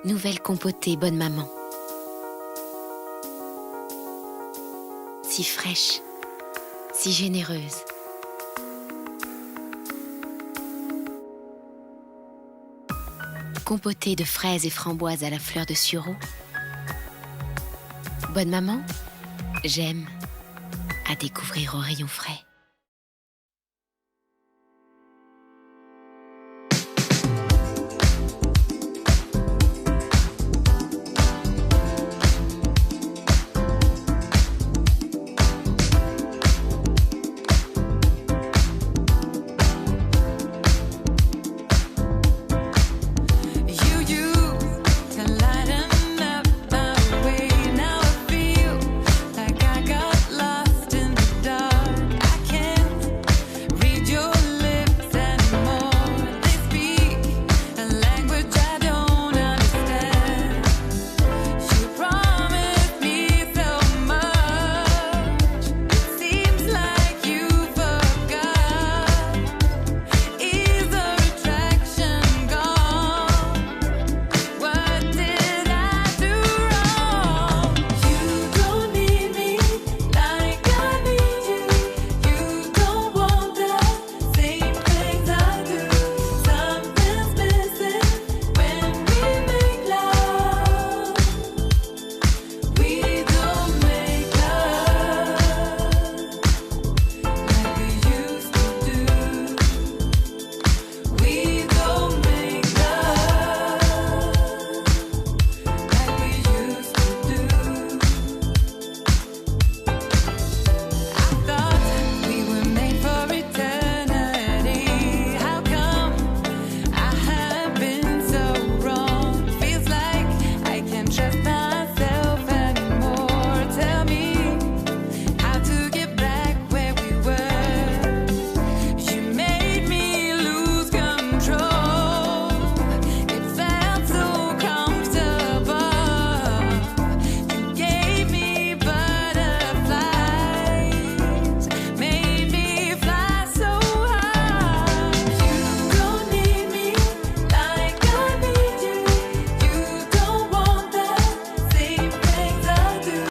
Nouvelle compotée Bonne Maman. Si fraîche, si généreuse. Compotée de fraises et framboises à la fleur de sureau. Bonne Maman, j'aime à découvrir au rayon frais.